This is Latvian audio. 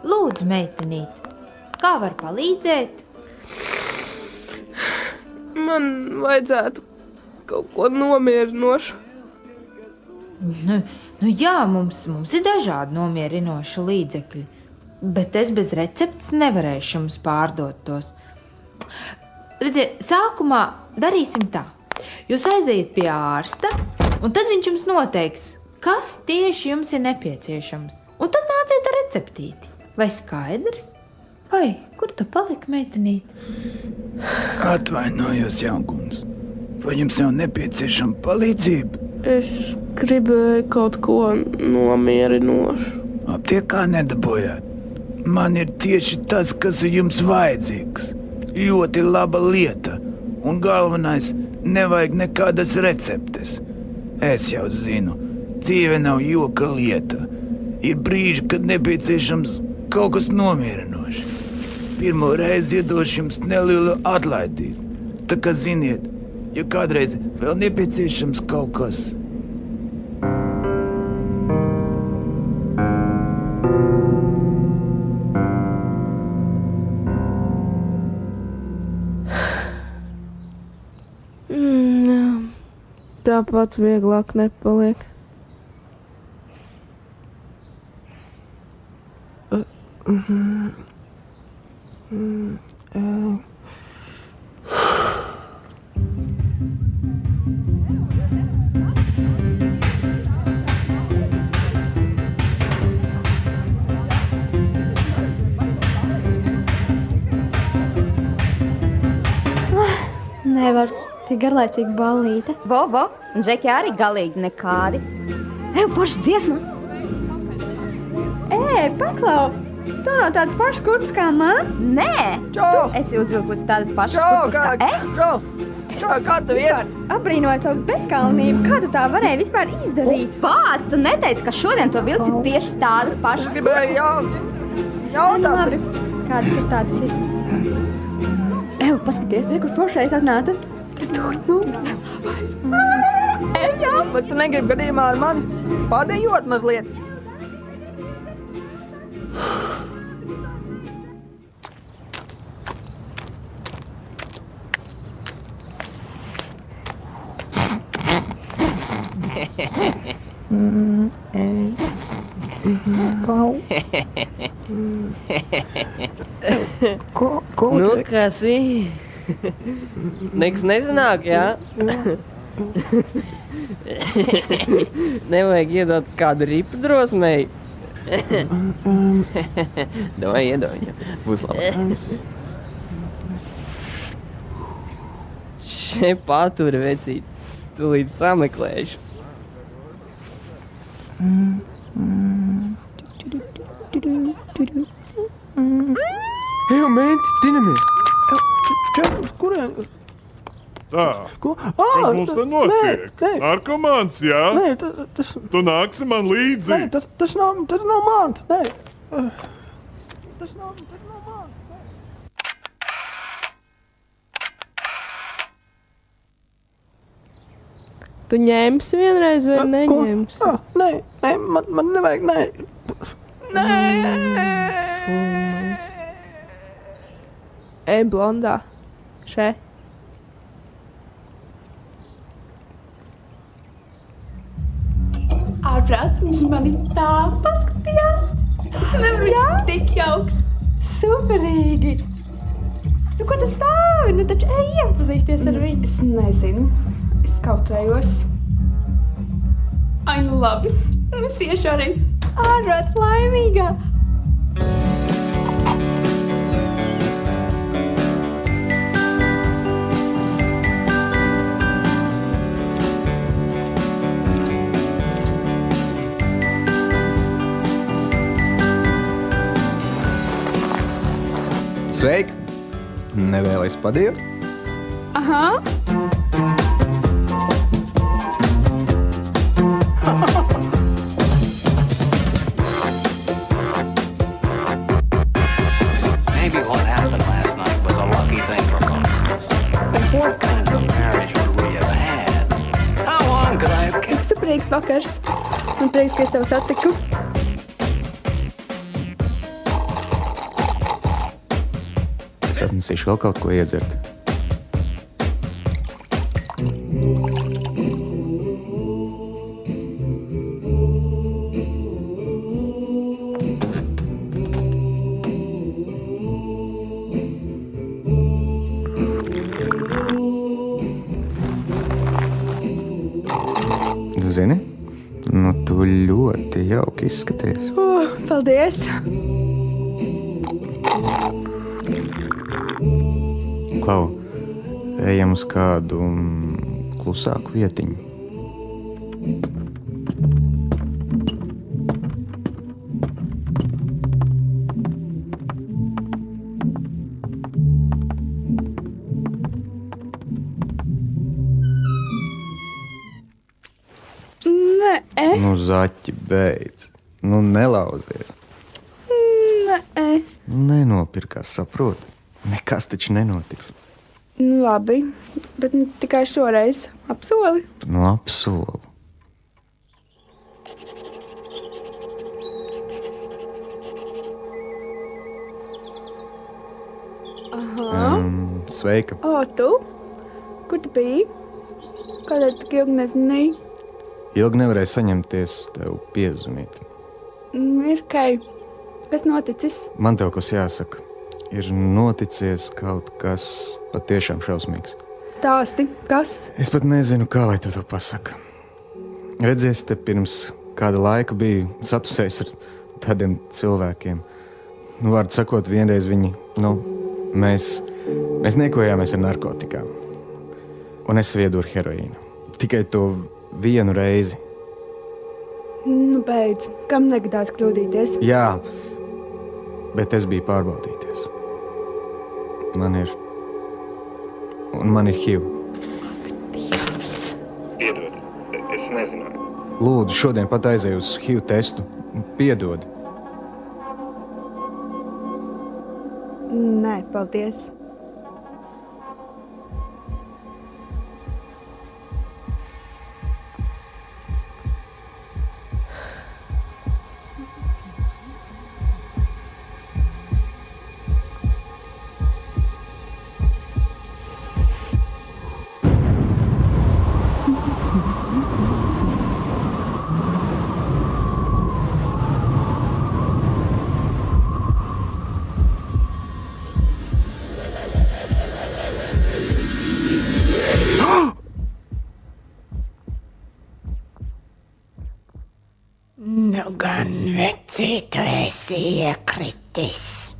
Lūdzu, meitenīt, kā var palīdzēt? Man vajadzētu kaut ko nomierinošu. Nu jā, mums ir dažādi nomierinoši līdzekļi, bet es bez receptes nevarēšu jums pārdot tos. Redziet, sākumā darīsim tā. Jūs aiziet pie ārsta, un tad viņš jums noteiks, kas tieši jums ir nepieciešams. Un tad nāciet ar receptīti. Vai skaidrs? Vai, kur tu paliki, meitenīt? Atvainojos, jaunkunds. Vai jums nav nepieciešama palīdzība? Es gribēju kaut ko nomierinošu. Aptiekā nedabūjāt. Man ir tieši tas, kas ir jums vajadzīgs. Ļoti laba lieta. Un galvenais, nevajag nekādas receptes. Es jau zinu, dzīve nav joka lieta. Ir brīži, kad nepieciešams kaut kas nomierinošs. Pirmo reizi iedošu jums nelielu atlaidību. Tā kā ziniet, ja kādreiz vēl nepieciešams kaut kas. Tāpat vieglāk nepaliek. Nevar tik garlaicīgi ballīte. Vo, un Džeki arī galīgi nekādi. Eju, forši dziesma. Paklau! Tu nav tāds pašs kurps kā man? Nē, tu esi uzvilkusi tādas pašas kurpes kā es. Kā tu viet? Apbrīnoju to bezkalnību. Kā tu tā varēji vispār izdarīt? Pāc, tu neteici, ka šodien to vilksi tieši tādas pašas kurpes. Gribēju jautāt. Labi, kādas ir tādas ir? Eju, paskaties. Kur foršais atnāca? Ejam! Bet tu negribi gadījumā ar mani padejot mazliet? Nu, kas ir? Nekas nesanāk, jā? Nevajag iedot kādu ripu drosmei. Davai, iedod viņam. Būs labi. Še paturi, vecīt. Tūlīt sameklēšu. Ej, menti, tinamies! Četri, kurien? Tā, kas mums te notiek? Narkomāns, jā? Nē, tas... Tu nāksi man līdzi? Nē, tas nav mans, nē. Tas nav mans, nē. Tu ņemsi vienreiz vai neņemsi? Nē, man nevajag, nē. Ej, blondā. Še. Ārprāts, viņš mani tā paskatījās. Es nevaru tik jauks. Superīgi. Nu, ko tu stāvi? Nu, taču ej iepazīsties ar viņu. Es nezinu. Es kautrējos. Ai, nu labi. Es iešu arī. Ārprāts laimīgā. Sveiki! Nevēlies padīvot? Aha! Maybe what happened last night was a lucky thing for both of us. But what kind of marriage would we have had? How long could I have kept? Superīgs vakars. Man prieks, ka es tev satiku. Es atnesīšu vēl kaut ko iedzert. Zini, nu tu ļoti jauki izskaties. Paldies! Klau, ejam uz kādu klusāku vietiņu. Nu, zaķi, beidz. Nu, nelauzies. Nē. Nenopirkās, saproti. Nekas taču nenotiks. Nu, labi, bet tikai šoreiz. Apsoli? Nu, apsolu. Aha. Sveika. O, tu? Kur tu biji? Kādēļ tik ilgi nezvanīji? Ilgi nevarēju saņemties tev piezvanīt. Ir ok. Kas noticis? Man tev kas jāsaka. Ir noticies kaut kas patiešām šausmīgs. Stāsti, kas? Es pat nezinu, kā lai to pasaka. Redzies, te pirms kāda laika biju satusējis ar tādiem cilvēkiem. Nu, vārdu sakot, vienreiz viņi, mēs niekojāmies ar narkotikām. Un es viedu ar heroīnu. Tikai to vienu reizi. Nu, beidz. Kam negadās kļūdīties? Jā, bet es biju pārbaudīties. Man ir HIV. Dievs! Piedod, es nezināju. Lūdzu, šodien pat aizēju uz HIV testu. Piedod. Nē, paldies. Nu gan vecī, tu esi iekritis.